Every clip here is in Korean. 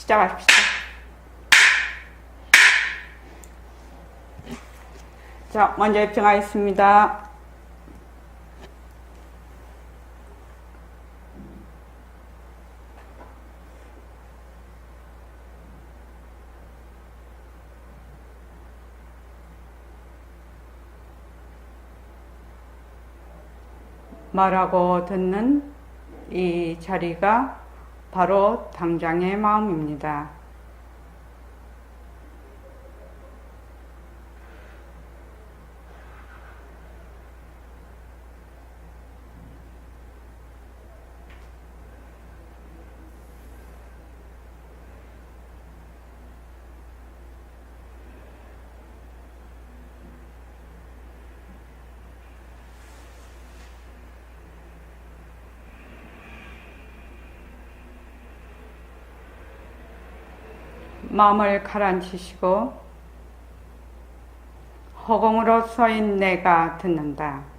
시작합시다. 자, 먼저 입증하겠습니다. 말하고 듣는 이 자리가 바로 당장의 마음입니다. 마음을 가라앉히시고 허공으로 서인 내가 듣는다.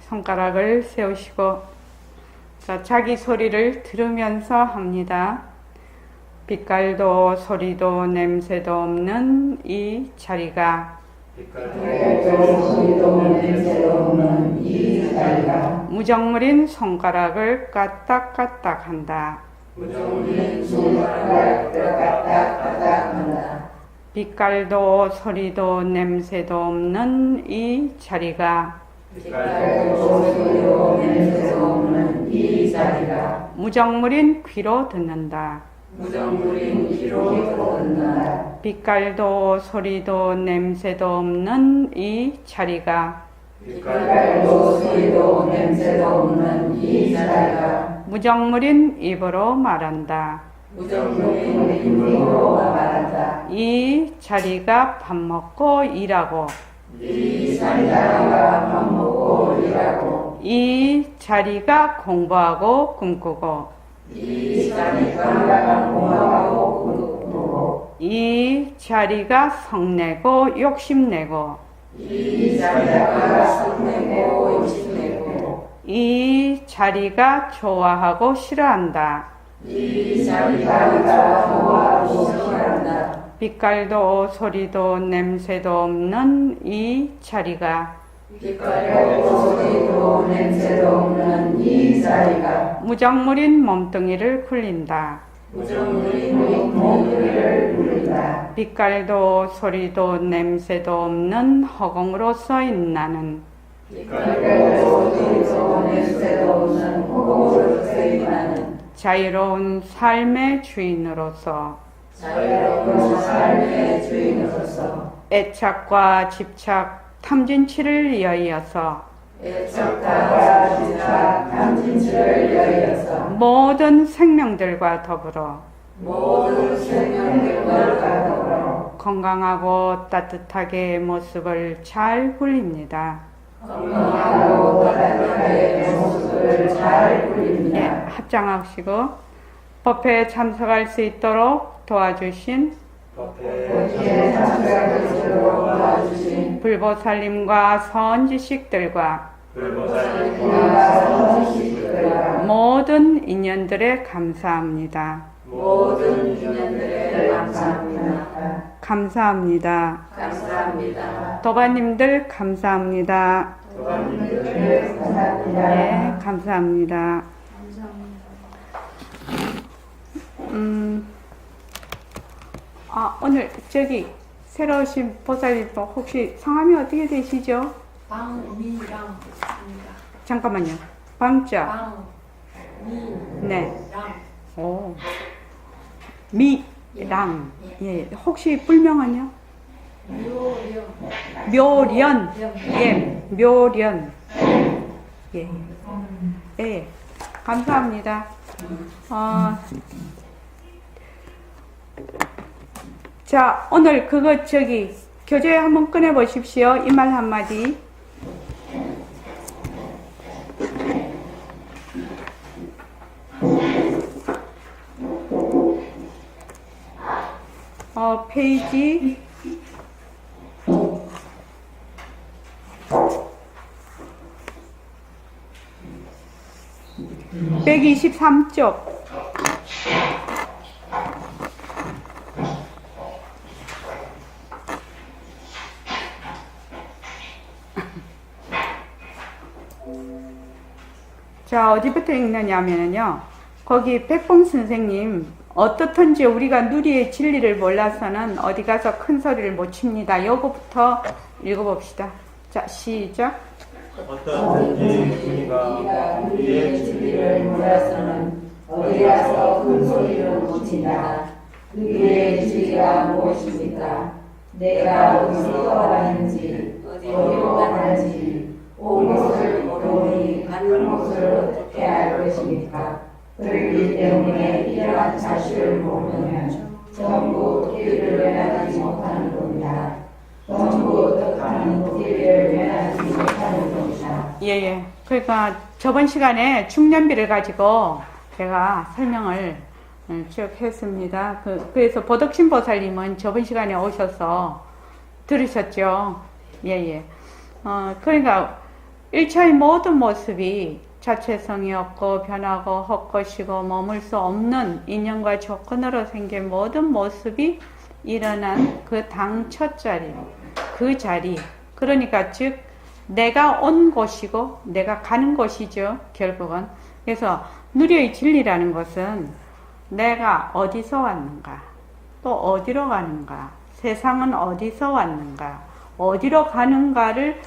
손가락을 세우시고, 자, 자기 소리를 들으면서 합니다. 빛깔도 소리도 냄새도 없는 이 자리가, 무정물인 손가락을 까딱까딱 한다. 빛깔도 소리도 냄새도 없는 이 자리가, 무정물인 귀로 듣는다. 빛깔도 소리도 냄새도 없는 이 자리가, 무정물인 입으로 말한다. 이 자리가 밥 먹고 일하고, 이 자리가 공부하고 꿈꾸고, 이 자리가 성내고 욕심내고, 이 자리가 좋아하고 싫어한다. 빛깔도 소리도 냄새도 없는 이 자리가, 무정물인 몸뚱이를 굴린다. 빛깔도 소리도 냄새도 없는 허공으로 써인 나는, 자유로운 삶의 주인으로서 애착과 집착, 탐진치를 이어서 모든 생명들과 더불어 건강하고 따뜻하게 모습을 잘 굴립니다. 예, 합장하시고 법회에 참석할 수 있도록 도와주신 불보살님과 선지식들과 모든 인연들에 감사합니다. 감사합니다. 도반님들 감사합니다. 네, 감사합니다. 오늘 저기 새로 오신 보살님 혹시 성함이 어떻게 되시죠? 방미랑. 잠깐만요. 방자. 네. 오. 미랑. 예. 혹시 불명은요? 묘련. 예. 묘련. 예. 예. 감사합니다. 자, 오늘 그거 저기 교재 한번 꺼내 보십시오. 이 말 한마디. 페이지 123쪽. 자, 어디부터 읽느냐면요. 거기 백봉 선생님, 어떻든지 우리가 누리의 진리를 몰라서는 어디 가서 큰 소리를 못 칩니다. 요거부터 읽어봅시다. 자, 시작. 어떻든지 우리가 누리의 진리를 몰라서는 어디 가서 큰 소리를 못 친다. 누리의 진리가 무엇입니까? 내가 어디서 왔는지, 어디로 가는지, 온 곳을 모르니 가는 곳을 어떻게 알 것입니까? 그렇기 때문에 이러한 사실을 모르면 전부 도끼를 면하지 못하는 겁니다. 전부 어떡하는 도끼를 면하지 못하는 겁니다. 예. 그러니까 저번 시간에 중년비를 가지고 제가 설명을 쭉 했습니다. 그래서 보덕신 보살님은 저번 시간에 오셔서 들으셨죠? 예. 그러니까 1차의 모든 모습이 자체성이 없고 변하고 헛것이고 머물 수 없는 인연과 조건으로 생긴 모든 모습이 일어난 그 당 첫 자리, 그 자리, 그러니까 즉 내가 온 곳이고 내가 가는 곳이죠, 결국은. 그래서 누리의 진리라는 것은 내가 어디서 왔는가, 또 어디로 가는가, 세상은 어디서 왔는가, 어디로 가는가를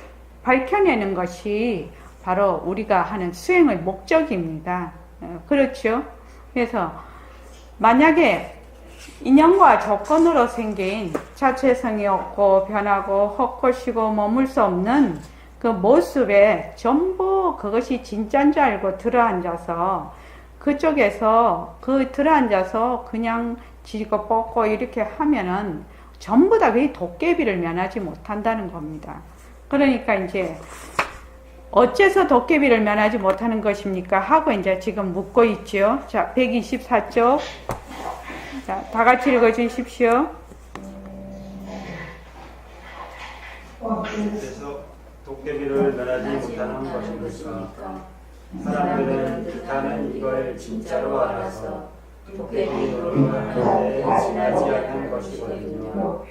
밝혀내는 것이 바로 우리가 하는 수행의 목적입니다. 그렇죠? 그래서 만약에 인연과 조건으로 생긴 자체성이 없고 변하고 헛것이고 머물 수 없는 그 모습에 전부 그것이 진짜인 줄 알고 들어앉아서 그쪽에서 들어앉아서 그냥 지고 뻗고 이렇게 하면은 전부 다 그 도깨비를 면하지 못한다는 겁니다. 그러니까 이제 어째서 도깨비를 면하지 못하는 것입니까? 하고 이제 지금 묻고 있죠. 자, 124쪽. 자, 다 같이 읽어주십시오. 그래서 도깨비를 면하지 못하는 것입니까? 사람들은 뜻하는 이걸 진짜로 알아서 도깨비 노릇을 하는데 지나지 않는 것이거든요.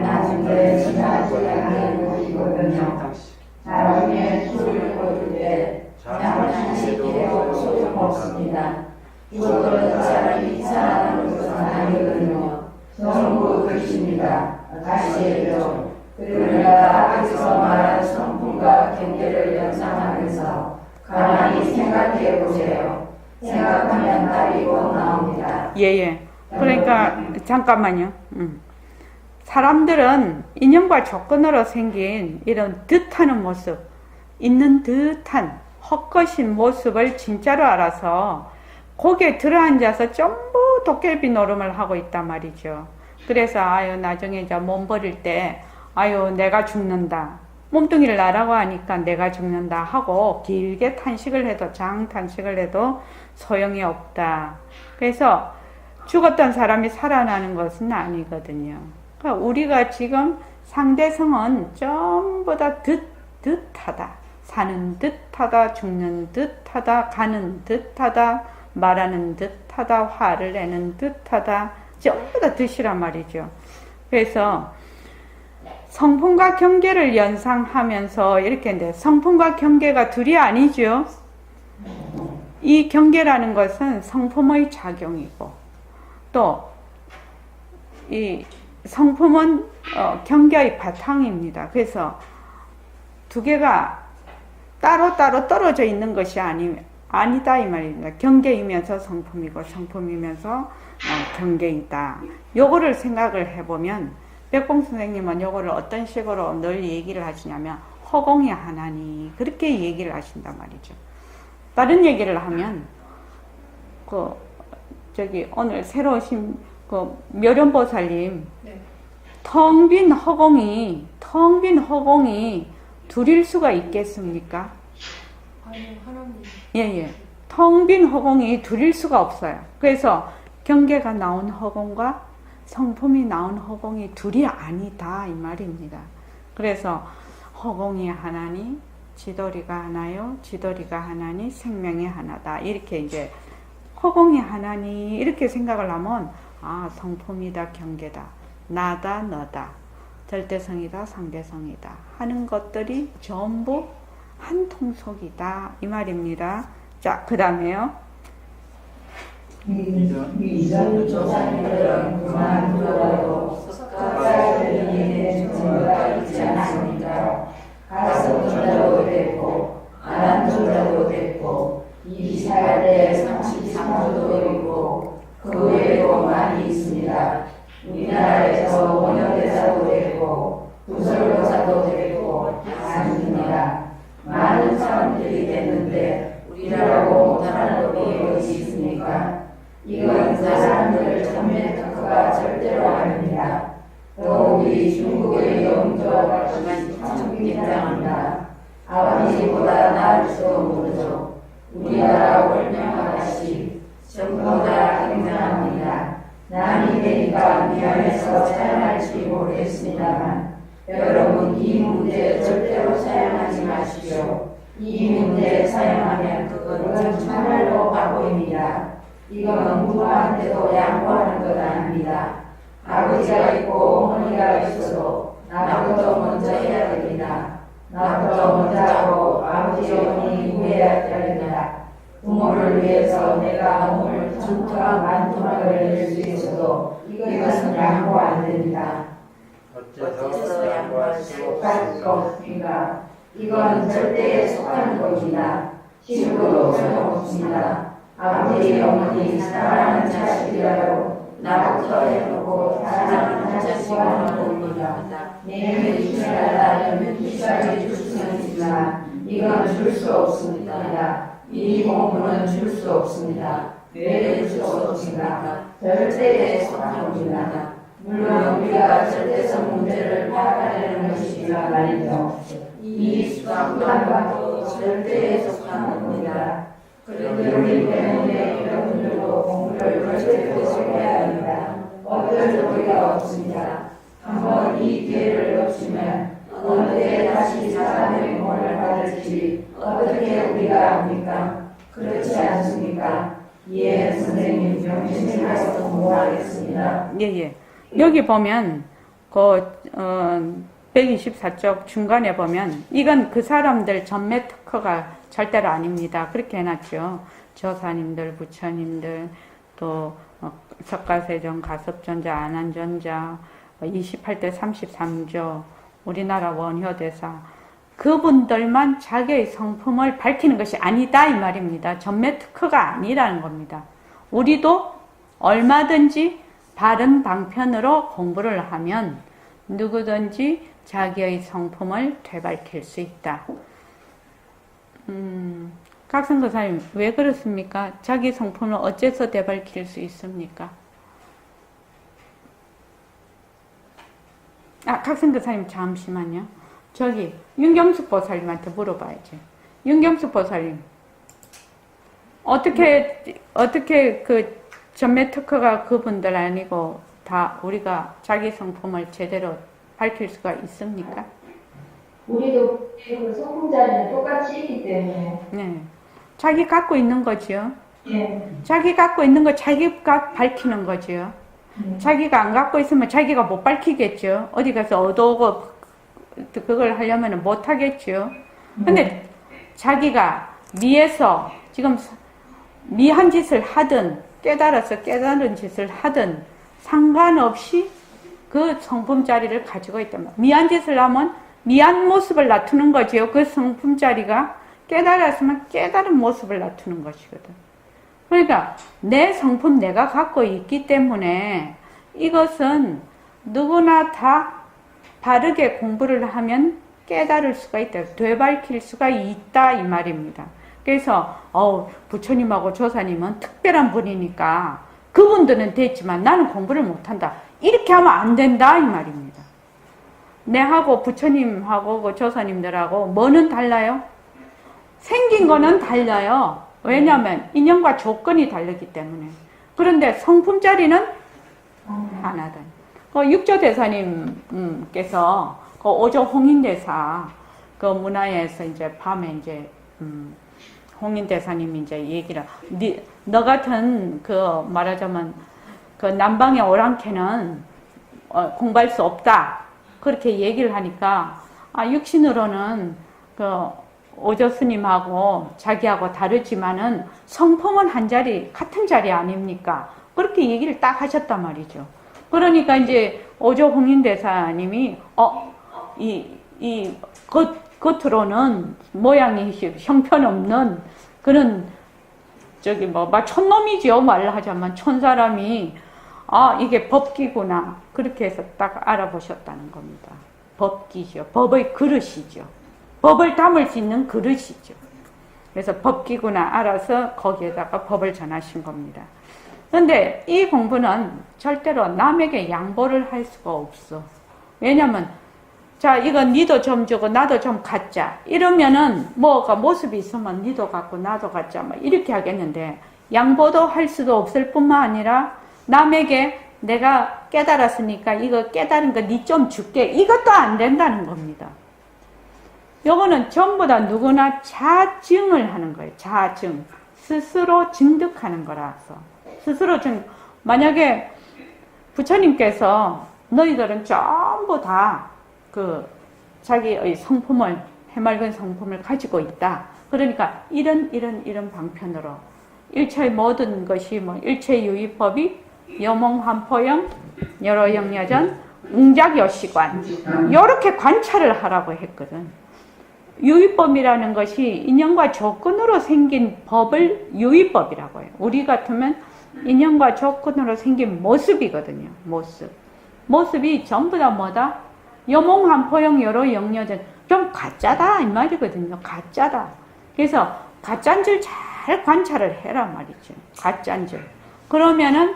나중에 지나지 않는 것이거든요. 사람의 술을 거둘 때 장난치기도 소용없습니다. 죽어든 사람이 살아나는 것은 아니거든요. 전부 것입니다. 다시 해요. 그러니까 앞에서 말한 성품과 경계를 연상하면서 가만히 생각해 보세요. 생각하면 답이 곧 나옵니다. 예. 그러니까 잠깐만요. 사람들은 인연과 조건으로 생긴 이런 듯하는 모습, 있는 듯한 헛것인 모습을 진짜로 알아서 거기에 들어앉아서 전부 도깨비 노름을 하고 있단 말이죠. 그래서 나중에 이제 몸 버릴 때 내가 죽는다, 몸뚱이를 나라고 하니까 내가 죽는다 하고 길게 탄식을 해도 장탄식을 해도 소용이 없다. 그래서 죽었던 사람이 살아나는 것은 아니거든요. 그러니까 우리가 지금 상대성은 전부 다 듯하다. 사는 듯하다, 죽는 듯하다, 가는 듯하다, 말하는 듯하다, 화를 내는 듯하다, 전부 다 듯이란 말이죠. 그래서 성품과 경계를 연상하면서 이렇게 했는데, 성품과 경계가 둘이 아니죠. 이 경계라는 것은 성품의 작용이고, 또 이 성품은 경계의 바탕입니다. 그래서 두 개가 따로따로 떨어져 있는 것이 아니다 이 말입니다. 경계이면서 성품이고 성품이면서 경계이다. 요거를 생각을 해보면 백봉 선생님은 요거를 어떤 식으로 늘 얘기를 하시냐면 허공이 하나니 그렇게 얘기를 하신단 말이죠. 다른 얘기를 하면 오늘 새로 오신 묘련보살님, 텅 빈 허공이 둘일 수가 있겠습니까? 아니, 하나님. 예. 텅 빈 허공이 둘일 수가 없어요. 그래서 경계가 나온 허공과 성품이 나온 허공이 둘이 아니다 이 말입니다. 그래서 허공이 하나니 지도리가 하나요, 지도리가 하나니 생명이 하나다. 이렇게 이제 허공이 하나니 이렇게 생각을 하면 성품이다, 경계다, 나다, 너다, 절대성이다, 상대성이다 하는 것들이 전부 한 통속이다 이 말입니다. 자, 그 다음에요. 이전 조상들은 그만두어도 석가들에게 증거가 있지 않습니까? 가서 전자도 됐고 안한 전자도 됐고 이스라엘에 33조도 있고 그 외에도 많이 있습니다. 우리나라에서 원효대사도 됐고 부설교사도 됐고 많습니다. 많은 사람들이 됐는데 우리라고 못하는 법이 어디 있습니까? 이건 그 사람들 전면 특허가 절대로 아닙니다. 또 우리 중국의 영조가 참 굉장합니다. 아버지보다 나을 수도 모르죠. 우리나라 월명하다시 전부 다 굉장합니다. 남이 되니까 미안해서 사용할지 모르겠습니다만 여러분 이 문제 절대로 사용하지 마십시오. 이 문제 사용하면 그건 정말로 바보입니다. 이건 누구한테도 양보하는 것 아닙니다. 아버지가 있고 어머니가 있어도 나부터 먼저 해야 됩니다. 나부터 먼저 하고 아버지 어머니 후회해야 됩니다. 부모를 위해서 내가 몸을 전투와 만투막을 낼 수 있어도 이것은 양보 안 됩니다. 어째서 양보할 수 없습니다. 이건 절대에 속하는 것입니다. 친구도 소용없습니다. 아버지, 어머니, 사랑하는 자식이라도 나부터 해놓고 사랑하는 자식이라는 겁니다. 내면 이스라엘하면 이스라엘이 줄 수는 있지만 이건 줄 수 없습니다. 이 공부는 줄 수 없습니다. 왜 줄 수 없습니까? 절대에 속한 겁니다. 물론 우리가 절대성 문제를 파악하려는 것이지만 말이죠. 이 수학과도 절대에 속한 겁니다. 그러기 때문에 여러분들도 공부를 절대로 해야 합니다. 어쩔 소리가 없습니다. 한번 이 기회를 놓치면 어느 때 다시 사람의 공을 받을지 어떻게 우리가 압니까? 그렇지 않습니까? 예, 선생님 명심해서 공부하겠습니다. 예. 여기 보면 124쪽 중간에 보면 이건 그 사람들 전매 특허가 절대로 아닙니다. 그렇게 해놨죠. 조사님들, 부처님들, 또 석가세존, 가섭존자, 안한존자, 28대 33조, 우리나라 원효대사 그분들만 자기의 성품을 밝히는 것이 아니다 이 말입니다. 전매 특허가 아니라는 겁니다. 우리도 얼마든지 바른 방편으로 공부를 하면 누구든지 자기의 성품을 되밝힐 수 있다. 각성도사님 왜 그렇습니까? 자기 성품을 어째서 되밝힐 수 있습니까? 각성도사님 잠시만요. 저기 윤경숙 보살님한테 물어봐야지. 윤경숙 보살님 어떻게 그 전매 특허가 그분들 아니고 다 우리가 자기 성품을 제대로 밝힐 수가 있습니까? 우리도 그 성품자리는 똑같이 있기 때문에. 네. 자기 갖고 있는 거지요. 예. 자기 갖고 있는 거 자기가 밝히는 거지요. 자기가 안 갖고 있으면 자기가 못 밝히겠죠. 어디 가서 얻어오고 그걸 하려면 못 하겠죠. 근데 자기가 미에서 지금 미한 짓을 하든 깨달아서 깨달은 짓을 하든 상관없이 그 성품자리를 가지고 있단 말이에요. 미한 짓을 하면 미한 모습을 나타내는 거지요. 그 성품자리가 깨달았으면 깨달은 모습을 나타내는 것이거든. 그러니까 내 성품 내가 갖고 있기 때문에 이것은 누구나 다 바르게 공부를 하면 깨달을 수가 있다. 되밝힐 수가 있다 이 말입니다. 그래서 부처님하고 조사님은 특별한 분이니까 그분들은 됐지만 나는 공부를 못한다. 이렇게 하면 안 된다 이 말입니다. 내하고 부처님하고 그 조사님들하고 뭐는 달라요? 생긴 거는 달라요. 왜냐하면 인연과 조건이 다르기 때문에. 그런데 성품짜리는 하나다. 그 육조대사님께서 그 오조 홍인대사 그 문화에서 이제 밤에 이제 홍인대사님이 이제 얘기를 너 같은 그 말하자면 그 남방의 오랑캐는 공부할 수 없다 그렇게 얘기를 하니까 육신으로는 그 오조 스님하고 자기하고 다르지만은 성품은 한 자리 같은 자리 아닙니까? 그렇게 얘기를 딱 하셨단 말이죠. 그러니까 이제 오조 홍인대사님이 겉으로는 모양이 형편없는 그런 저기 촌놈이지요 말을 하자면 촌사람이 이게 법기구나 그렇게 해서 딱 알아보셨다는 겁니다. 법기죠. 법의 그릇이죠. 법을 담을 수 있는 그릇이죠. 그래서 법기구나 알아서 거기에다가 법을 전하신 겁니다. 그런데 이 공부는 절대로 남에게 양보를 할 수가 없어. 왜냐면 자 이거 니도 좀 주고 나도 좀 갖자 이러면은 뭐가 모습이 있으면 니도 갖고 나도 갖자 막 이렇게 하겠는데 양보도 할 수도 없을 뿐만 아니라 남에게 내가 깨달았으니까 이거 깨달은 거 니 좀 줄게 이것도 안 된다는 겁니다. 요거는 전부 다 누구나 자증을 하는 거예요. 자증. 스스로 증득하는 거라서. 스스로 만약에 부처님께서 너희들은 전부 다 그 자기의 성품을 해맑은 성품을 가지고 있다. 그러니까 이런 방편으로 일체의 모든 것이 일체유의법이 여몽환포영 여러영여전 웅작여시관 요렇게 관찰을 하라고 했거든. 유의법이라는 것이 인연과 조건으로 생긴 법을 유의법이라고 해요. 우리 같으면 인연과 조건으로 생긴 모습이거든요. 모습이 전부 다 뭐다? 여몽환포영 여러 영여전 좀 가짜다 이 말이거든요. 가짜다. 그래서 가짜인 줄 잘 관찰을 해라 말이죠. 가짜인 줄. 그러면은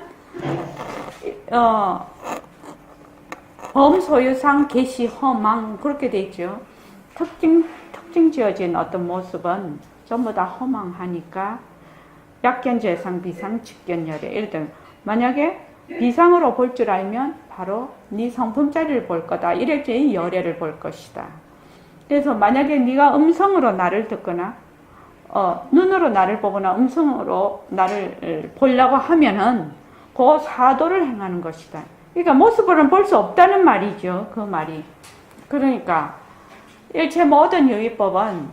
범소유상 개시 허망 그렇게 돼 있죠. 특징 지어진 어떤 모습은 전부 다 허망하니까 약견재상 비상 직견열애 이랬던 만약에 비상으로 볼 줄 알면 바로 네 성품짜리를 볼 거다. 이랬지 열애를 볼 것이다. 그래서 만약에 네가 음성으로 나를 듣거나 눈으로 나를 보거나 음성으로 나를 보려고 하면은 그 사도를 행하는 것이다. 그러니까 모습으로는 볼 수 없다는 말이죠. 그 말이. 그러니까 일체 모든 유의법은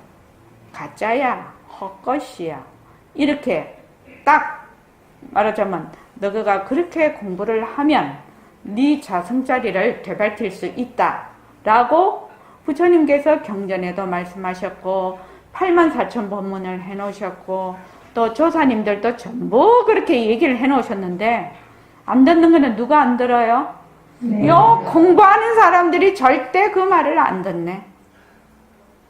가짜야, 헛것이야. 이렇게 딱 말하자면 너가 그렇게 공부를 하면 네 자성자리를 되밝힐 수 있다. 라고 부처님께서 경전에도 말씀하셨고 84,000 법문을 해놓으셨고 또 조사님들도 전부 그렇게 얘기를 해놓으셨는데 안 듣는 거는 누가 안 들어요? 네. 요 공부하는 사람들이 절대 그 말을 안 듣네.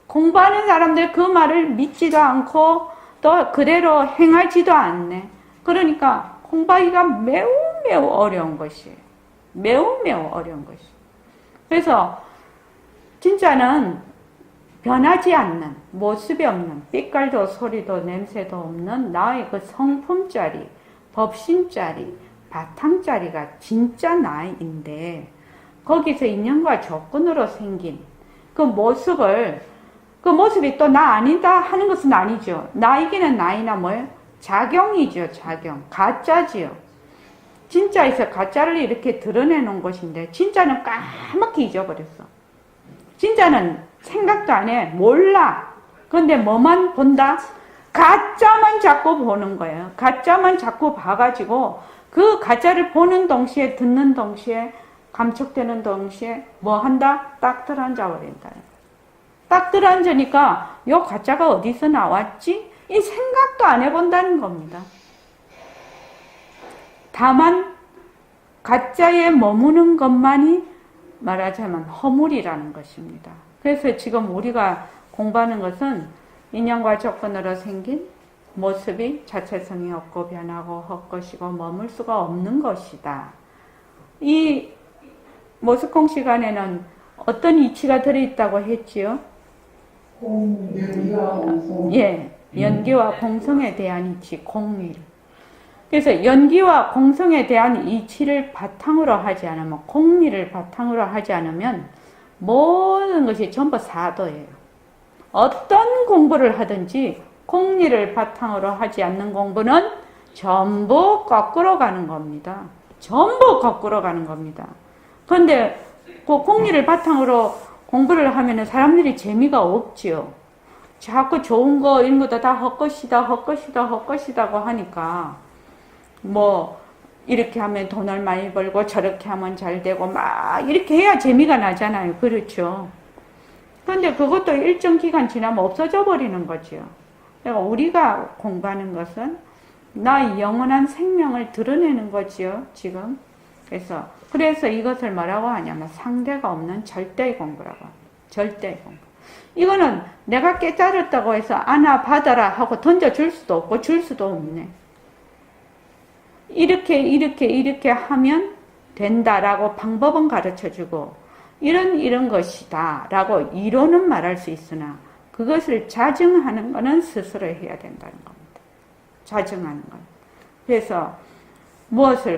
공부하는 사람들 그 말을 믿지도 않고 또 그대로 행하지도 않네. 그러니까 공부하기가 매우 어려운 것이에요. 매우 어려운 것이에요. 그래서 진짜는 변하지 않는 모습이 없는 빛깔도 소리도 냄새도 없는 나의 그 성품짜리 법신짜리 바탕짜리가 진짜 나인데 거기서 인연과 조건으로 생긴 그 모습이 또 나 아니다 하는 것은 아니죠. 나이기는 나이나 뭐예요? 작용이죠. 작용. 가짜지요. 진짜에서 가짜를 이렇게 드러내놓은 것인데 진짜는 까맣게 잊어버렸어. 진짜는 생각도 안 해. 몰라. 그런데 뭐만 본다? 가짜만 자꾸 보는 거예요. 가짜만 자꾸 봐가지고 그 가짜를 보는 동시에 듣는 동시에 감촉되는 동시에 뭐 한다? 딱 들어앉아버린다. 딱 들어앉으니까 요 가짜가 어디서 나왔지? 이 생각도 안 해본다는 겁니다. 다만 가짜에 머무는 것만이 말하자면 허물이라는 것입니다. 그래서 지금 우리가 공부하는 것은 인연과 조건으로 생긴 모습이 자체성이 없고 변하고 헛것이고 머물 수가 없는 것이다. 이 모습공 시간에는 어떤 이치가 들어있다고 했지요? 예, 연기와 공성에 대한 이치, 공일. 그래서 연기와 공성에 대한 이치를 바탕으로 하지 않으면, 공리를 바탕으로 하지 않으면 모든 것이 전부 사도예요. 어떤 공부를 하든지 공리를 바탕으로 하지 않는 공부는 전부 거꾸로 가는 겁니다. 전부 거꾸로 가는 겁니다. 그런데 그 공리를 바탕으로 공부를 하면 사람들이 재미가 없지요. 자꾸 좋은 거 이런 것도 다 헛것이다 헛것이다고 하니까 뭐 이렇게 하면 돈을 많이 벌고 저렇게 하면 잘 되고 막 이렇게 해야 재미가 나잖아요. 그렇죠. 그런데 그것도 일정 기간 지나면 없어져 버리는 거죠. 그러니까 우리가 공부하는 것은 나의 영원한 생명을 드러내는 거지요. 지금. 그래서 이것을 뭐라고 하냐면 상대가 없는 절대의 공부라고 합니다. 절대의 공부. 이거는 내가 깨달았다고 해서 안아 받아라 하고 던져줄 수도 없고 줄 수도 없네. 이렇게 하면 된다라고 방법은 가르쳐주고 이런 것이다 라고 이론은 말할 수 있으나 그것을 자증하는 것은 스스로 해야 된다는 겁니다. 자증하는 것. 그래서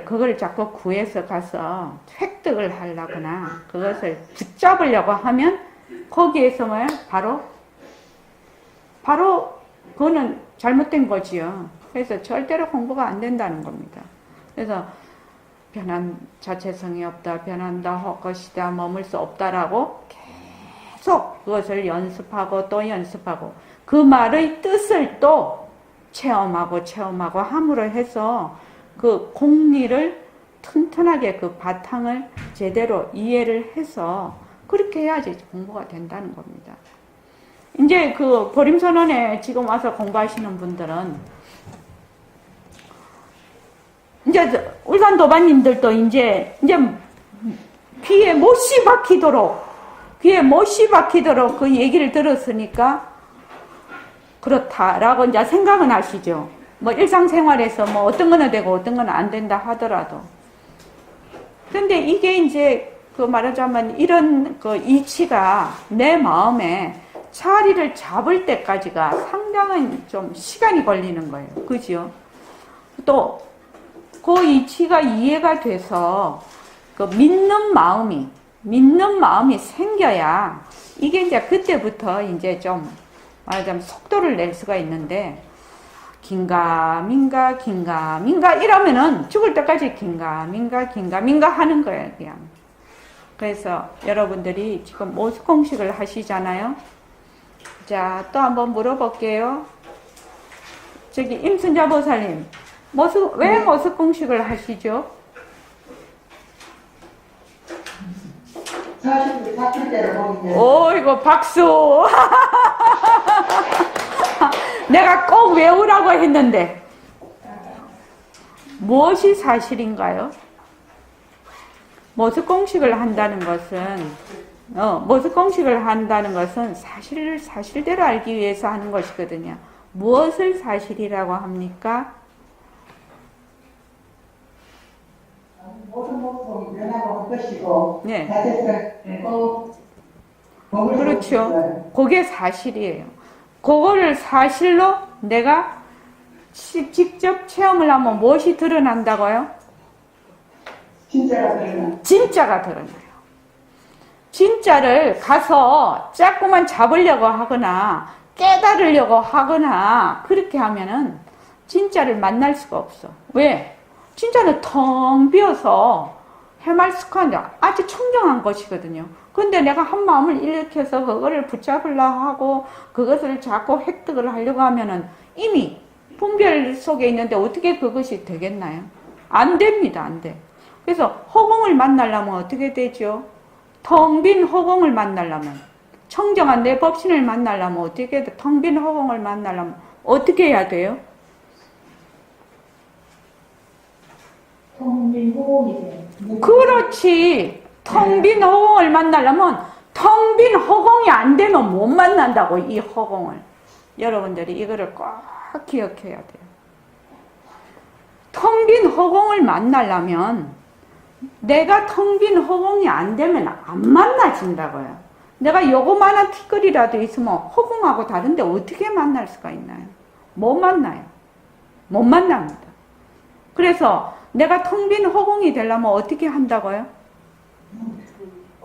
그걸 자꾸 구해서 가서 획득을 하려거나 그것을 붙잡으려고 하면 거기에서 뭐야? 바로 그거는 잘못된 거지요. 그래서 절대로 공부가 안 된다는 겁니다. 그래서 변한 자체성이 없다, 변한다, 헛것이다, 머물 수 없다라고 계속 그것을 연습하고 또 연습하고 그 말의 뜻을 또 체험하고 함으로 해서 그 공리를 튼튼하게 그 바탕을 제대로 이해를 해서 그렇게 해야지 공부가 된다는 겁니다. 이제 그 보림선언에 지금 와서 공부하시는 분들은 이제 울산도반님들도 이제 귀에 못이 박히도록 그 얘기를 들었으니까 그렇다라고 이제 생각은 하시죠. 뭐 일상생활에서 뭐 어떤 거는 되고 어떤 거는 안 된다 하더라도. 근데 이게 이제 그 말하자면 이런 그 이치가 내 마음에 자리를 잡을 때까지가 상당한 좀 시간이 걸리는 거예요. 그죠? 또 그 이치가 이해가 돼서 그 믿는 마음이 생겨야 이게 이제 그때부터 이제 좀 말하자면 속도를 낼 수가 있는데 긴가민가 이러면은 죽을 때까지 긴가민가 하는 거예요, 그냥. 그래서 여러분들이 지금 모습 공식을 하시잖아요. 자, 또 한번 물어볼게요. 저기 임순자 보살님, 왜 모습 공식을 하시죠? 40대로 보이네. 오, 이거 박수. 내가 꼭 외우라고 했는데 무엇이 사실인가요? 모습 공식을 한다는 것은 사실을 사실대로 알기 위해서 하는 것이거든요. 무엇을 사실이라고 합니까? 모든 모습이 변하고 할 것이고 네. 자체성 그렇죠. 그게 사실이에요. 그거를 사실로 내가 직접 체험을 하면 무엇이 드러난다고요? 진짜가 드러나요. 진짜를 가서 자꾸만 잡으려고 하거나 깨달으려고 하거나 그렇게 하면은 진짜를 만날 수가 없어. 왜? 진짜는 텅 비어서 해말숙한 아주 청정한 것이거든요. 근데 내가 한 마음을 일으켜서 그거를 붙잡으려고 하고 그것을 자꾸 획득을 하려고 하면은 이미 분별 속에 있는데 어떻게 그것이 되겠나요? 안 됩니다. 안 돼. 그래서 허공을 만나려면 어떻게 되죠? 텅 빈 허공을 만나려면, 청정한 내 법신을 만나려면 어떻게 돼? 텅 빈 허공을 만나려면 어떻게 해야 돼요? 텅 빈 허공이세요. 그렇지. 텅 빈 허공을 만나려면 텅 빈 허공이 안 되면 못 만난다고, 이 허공을. 여러분들이 이거를 꼭 기억해야 돼요. 텅 빈 허공을 만나려면 내가 텅 빈 허공이 안 되면 안 만나진다고요. 내가 요거만한 티끌이라도 있으면 허공하고 다른데 어떻게 만날 수가 있나요? 못 만나요. 못 만납니다. 그래서 내가 텅 빈 허공이 되려면 어떻게 한다고요?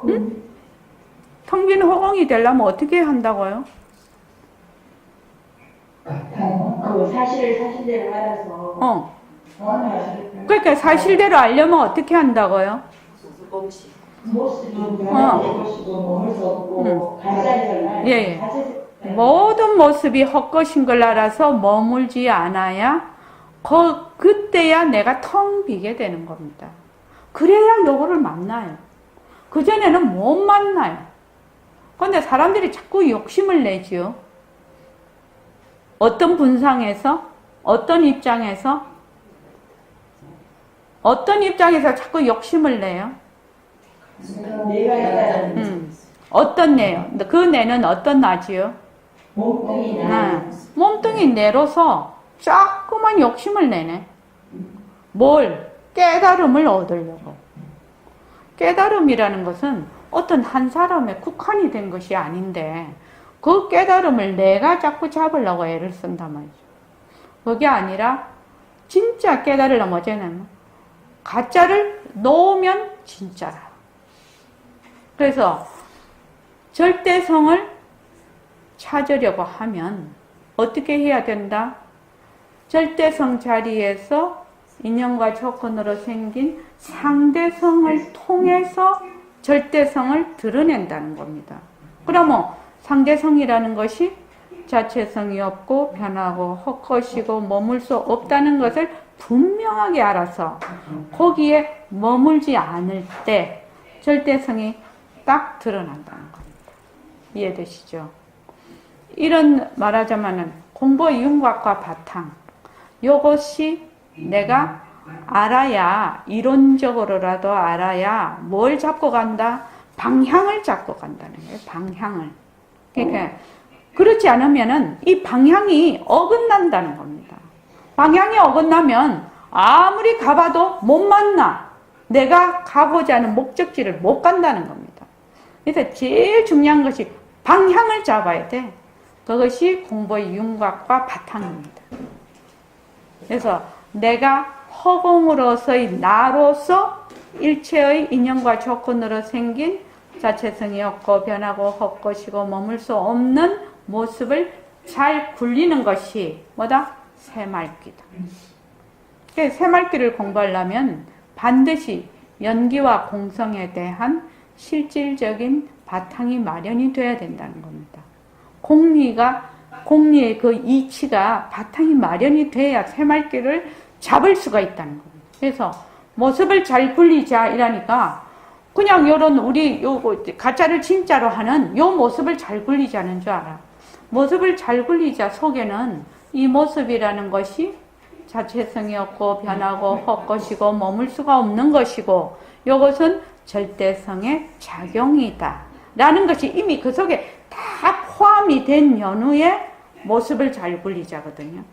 응? 텅 빈 허공이 되려면 어떻게 한다고요? 그 사실을 사실대로 알아서. 그러니까 사실대로 알려면 어떻게 한다고요? 모습이 것이고 머물 수 없고 가짜인 예. 모든 모습이 헛것인 걸 알아서 머물지 않아야 그때야 내가 텅 비게 되는 겁니다. 그래야 요거를 만나요. 그전에는 못 만나요. 그런데 사람들이 자꾸 욕심을 내지요. 어떤 분상에서, 어떤 입장에서 자꾸 욕심을 내요? 내가 있다는 어떤 내요? 그 내는 어떤 나지요? 몸뚱이나 몸뚱이 내로서 자꾸만 욕심을 내네. 뭘? 깨달음을 얻으려고. 깨달음이라는 것은 어떤 한 사람에 국한이 된 것이 아닌데 그 깨달음을 내가 자꾸 잡으려고 애를 쓴단 말이죠. 그게 아니라 진짜 깨달으려면 어제는 가짜를 놓으면 진짜라. 그래서 절대성을 찾으려고 하면 어떻게 해야 된다? 절대성 자리에서 인연과 조건으로 생긴 상대성을 통해서 절대성을 드러낸다는 겁니다. 그러면 상대성이라는 것이 자체성이 없고 변하고 헛것이고 머물 수 없다는 것을 분명하게 알아서 거기에 머물지 않을 때 절대성이 딱 드러난다는 겁니다. 이해되시죠? 이런 말하자면은 공부의 윤곽과 바탕, 요것이 내가 알아야, 이론적으로라도 알아야 뭘 잡고 간다? 방향을 잡고 간다는 거예요. 방향을. 그러니까 그렇지 않으면은 이 방향이 어긋난다는 겁니다. 방향이 어긋나면 아무리 가봐도 못 만나. 내가 가고자 하는 목적지를 못 간다는 겁니다. 그래서 제일 중요한 것이 방향을 잡아야 돼. 그것이 공부의 윤곽과 바탕입니다. 그래서 내가 허공으로서의 나로서 일체의 인연과 조건으로 생긴 자체성이 없고 변하고 헛것이고 머물 수 없는 모습을 잘 굴리는 것이 뭐다? 새말귀다. 새말귀를 공부하려면 반드시 연기와 공성에 대한 실질적인 바탕이 마련이 돼야 된다는 겁니다. 공리의 그 이치가 바탕이 마련이 돼야 새말귀를 잡을 수가 있다는 겁니다. 그래서 모습을 잘 굴리자 이라니까 그냥 요런 우리 요거 가짜를 진짜로 하는 요 모습을 잘 굴리자는 줄 알아. 모습을 잘 굴리자 속에는 이 모습이라는 것이 자체성이 없고 변하고 헛것이고 머물 수가 없는 것이고 요것은 절대성의 작용이다 라는 것이 이미 그 속에 다 포함이 된 연후에 모습을 잘 굴리자거든요.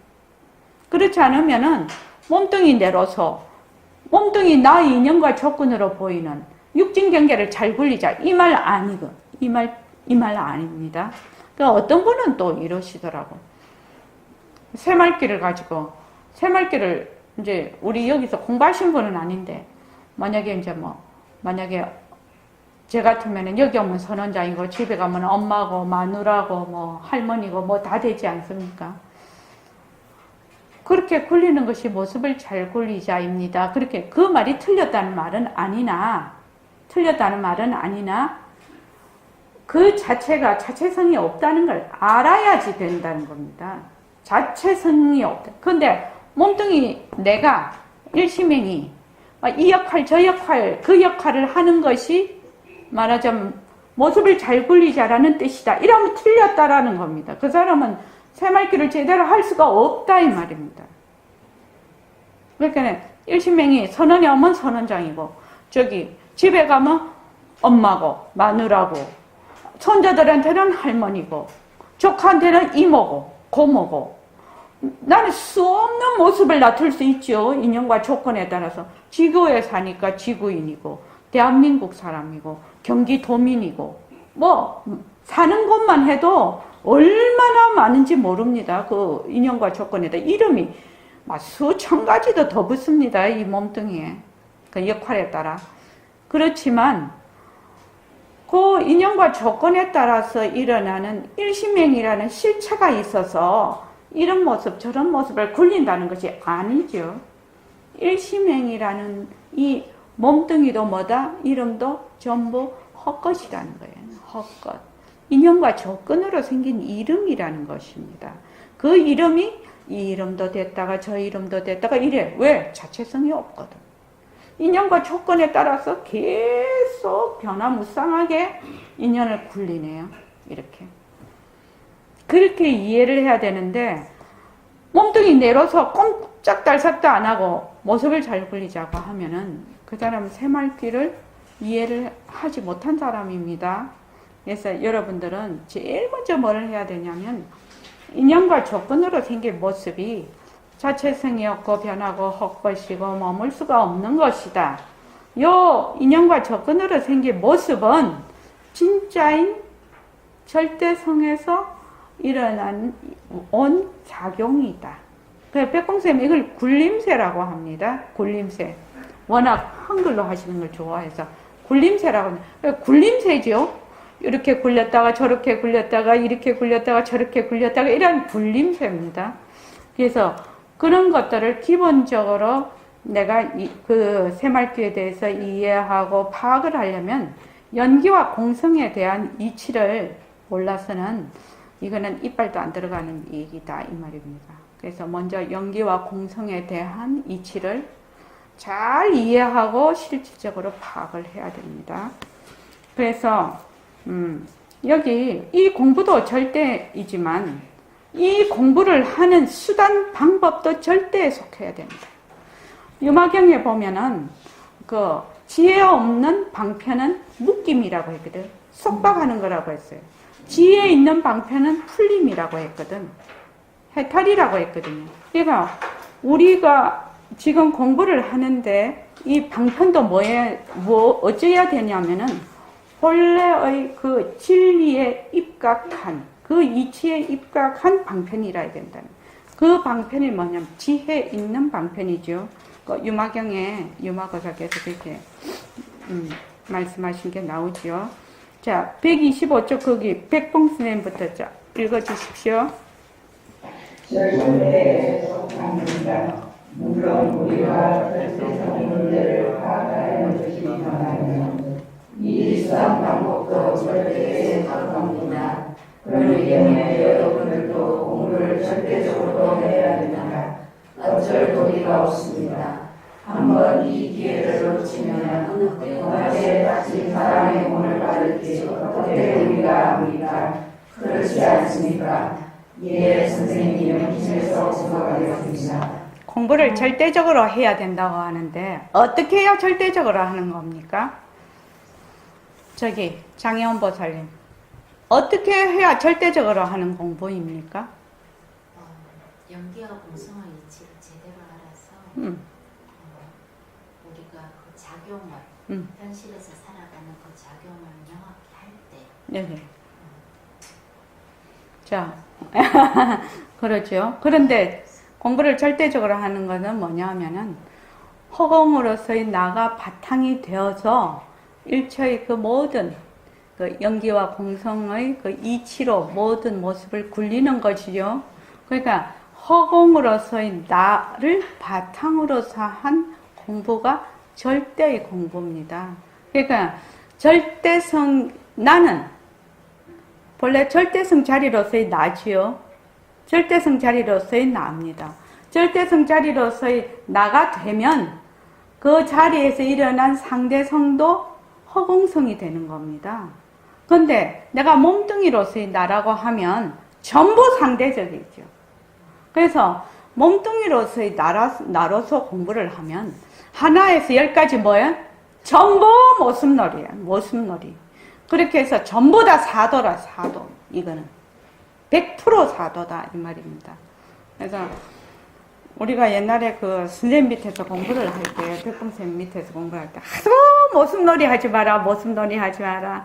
그렇지 않으면은 몸뚱이 내로서 몸뚱이 나의 인연과 조건으로 보이는 육진 경계를 잘 굴리자 이 말 아니고 이 말 아닙니다. 그러니까 어떤 분은 또 이러시더라고. 새말귀를 가지고 새말귀를 이제 우리 여기서 공부하신 분은 아닌데 만약에 이제 만약에 제 같으면은 여기 오면 선원장이고 집에 가면 엄마고 마누라고 할머니고 다 되지 않습니까? 그렇게 굴리는 것이 모습을 잘 굴리자입니다. 그렇게 그 말이 틀렸다는 말은 아니나 그 자체가 자체성이 없다는 걸 알아야지 된다는 겁니다. 자체성이 없다. 근데 몸뚱이 내가 일시맹이 이 역할 저 역할 그 역할을 하는 것이 말하자면 모습을 잘 굴리자라는 뜻이다. 이러면 틀렸다라는 겁니다. 그 사람은 새말귀를 제대로 할 수가 없다 이 말입니다. 그러니까 일신명이 선원이 오면 선원장이고 저기 집에 가면 엄마고 마누라고 손자들한테는 할머니고 조카한테는 이모고 고모고 나는 수 없는 모습을 나툴 수 있죠. 인연과 조건에 따라서. 지구에 사니까 지구인이고, 대한민국 사람이고, 경기도민이고, 뭐, 사는 곳만 해도 얼마나 많은지 모릅니다. 그 인연과 조건에다 이름이 막 수천 가지도 더 붙습니다. 이 몸뚱이에. 그 역할에 따라. 그렇지만, 그 인연과 조건에 따라서 일어나는 일심행이라는 실체가 있어서 이런 모습 저런 모습을 굴린다는 것이 아니죠. 일심행이라는 이 몸뚱이도 뭐다? 이름도 전부 헛것이라는 거예요. 헛것. 인연과 조건으로 생긴 이름이라는 것입니다. 그 이름이 이 이름도 됐다가 저 이름도 됐다가 이래. 왜? 자체성이 없거든. 인연과 조건에 따라서 계속 변화무쌍하게 인연을 굴리네요. 이렇게. 그렇게 이해를 해야 되는데 몸뚱이 내려서 꼼짝달싹도 안 하고 모습을 잘 굴리자고 하면은 그 사람은 새말귀를 이해를 하지 못한 사람입니다. 그래서 여러분들은 제일 먼저 뭘 해야 되냐면 인연과 조건으로 생긴 모습이 자체성이 없고 변하고 헛것이고 머물 수가 없는 것이다. 요 인연과 조건으로 생긴 모습은 진짜인 절대성에서 일어난 온 작용이다. 그래서 백공쌤이 이걸 굴림새라고 합니다. 굴림새. 워낙 한글로 하시는 걸 좋아해서 굴림새라고 합니다. 굴림새죠. 이렇게 굴렸다가 저렇게 굴렸다가 이렇게 굴렸다가 저렇게 굴렸다가 이런 굴림새입니다. 그래서 그런 것들을 기본적으로 내가 그 새말귀에 대해서 이해하고 파악을 하려면 연기와 공성에 대한 이치를 몰라서는 이거는 이빨도 안 들어가는 얘기다 이 말입니다. 그래서 먼저 연기와 공성에 대한 이치를 잘 이해하고 실질적으로 파악을 해야 됩니다. 그래서 여기 이 공부도 절대이지만 이 공부를 하는 수단 방법도 절대에 속해야 됩니다. 유마경에 보면은 그 지혜 없는 방편은 묶임이라고 했거든. 속박하는 거라고 했어요. 지혜 있는 방편은 풀림이라고 했거든. 해탈이라고 했거든요. 그러니까 우리가 지금 공부를 하는데 이 방편도 어쩌야 되냐면은 본래의 그 진리에 입각한 그 이치에 입각한 방편이라 해야 된다는. 그 방편이 뭐냐면 지혜 있는 방편이죠. 그 유마경에 유마거사께서 그렇게 말씀하신 게 나오죠. 자, 125쪽 거기 백봉스님부터 자 읽어주십시오. 절대에 속합니다. 물론 우리가 절대성인들을 파악하는 것이 변하면 이 일상 방법도 절대에 속합니다. 그러기 때문에 여러분들도 공부를 절대적으로 해야 됩니다. 어쩔 도리가 없습니다. 한번 이 기회를 놓치면 어제 다시 사람의 몸을 가르치 어떻게 우리가 합니까? 그렇지 않습니까? 예, 선생님은 힘에서 수고하겠습니다. 공부를 절대적으로 해야 된다고 하는데 어떻게 해야 절대적으로 하는 겁니까? 저기 장혜원 보살님, 어떻게 해야 절대적으로 하는 공부입니까? 연기와 공성의 이치를 제대로 알아서 우리가 그 작용을 현실에서 살아가는 그 작용을 명확히 할 때 네네. 자, 그렇죠. 그런데 공부를 절대적으로 하는 것은 뭐냐 하면은 허공으로서의 나가 바탕이 되어서 일처의 그 모든 그 연기와 공성의 그 이치로 모든 모습을 굴리는 것이죠. 그러니까 허공으로서의 나를 바탕으로서 한 공부가 절대의 공부입니다. 그러니까 절대성, 나는 본래 절대성 자리로서의 나지요. 절대성 자리로서의 나입니다. 절대성 자리로서의 나가 되면 그 자리에서 일어난 상대성도 허공성이 되는 겁니다. 그런데 내가 몸뚱이로서의 나라고 하면 전부 상대적이죠. 그래서 몸뚱이로서의 나로서 공부를 하면 하나에서 10가지 뭐예요? 전부 모습놀이야. 모습놀이. 그렇게 해서 전부 다 사도라, 사도. 이거는 100% 사도다 이 말입니다. 그래서 우리가 옛날에 그 선생님 밑에서 공부를 할 때, 백봉 선생님 밑에서 공부할 때 하도 모습놀이 하지 마라, 모습놀이 하지 마라.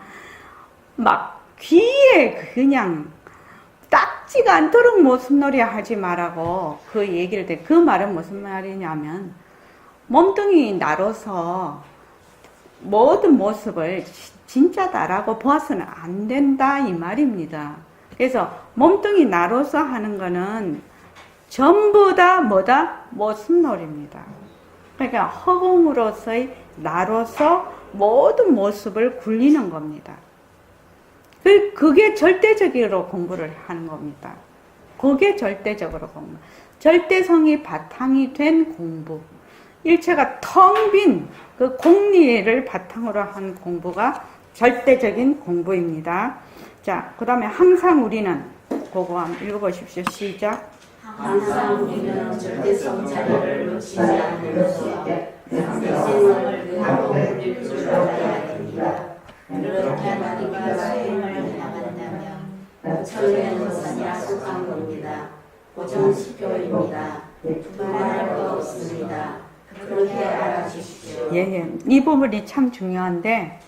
막 귀에 그냥 닦지가 않도록 모습놀이 하지 말라고 그 얘기를 때, 그 말은 무슨 말이냐면 몸뚱이 나로서 모든 모습을 진짜 나라고 보아서는 안 된다 이 말입니다. 그래서 몸뚱이 나로서 하는 거는 전부 다 뭐다? 모습놀이입니다. 그러니까 허공으로서의 나로서 모든 모습을 굴리는 겁니다. 그게 절대적으로 공부를 하는 겁니다. 그게 절대적으로 공부. 절대성이 바탕이 된 공부. 일체가 텅 빈 그 공리를 바탕으로 한 공부가 절대적인 공부입니다. 자, 그 다음에 항상 우리는 그거 한번 읽어보십시오. 시작. 항상 우리는 절대성 자리를 놓치지 않으면서 상대성을 그대로 굴릴 줄 알아야 됩니다. 그렇게 우리가 수행을 해나간다면 부처의 것은 약속한 겁니다. 고정시표입니다. 두말할 거 없습니다. 그렇게 알아주십시오. 예. 이 부분이 참 중요한데,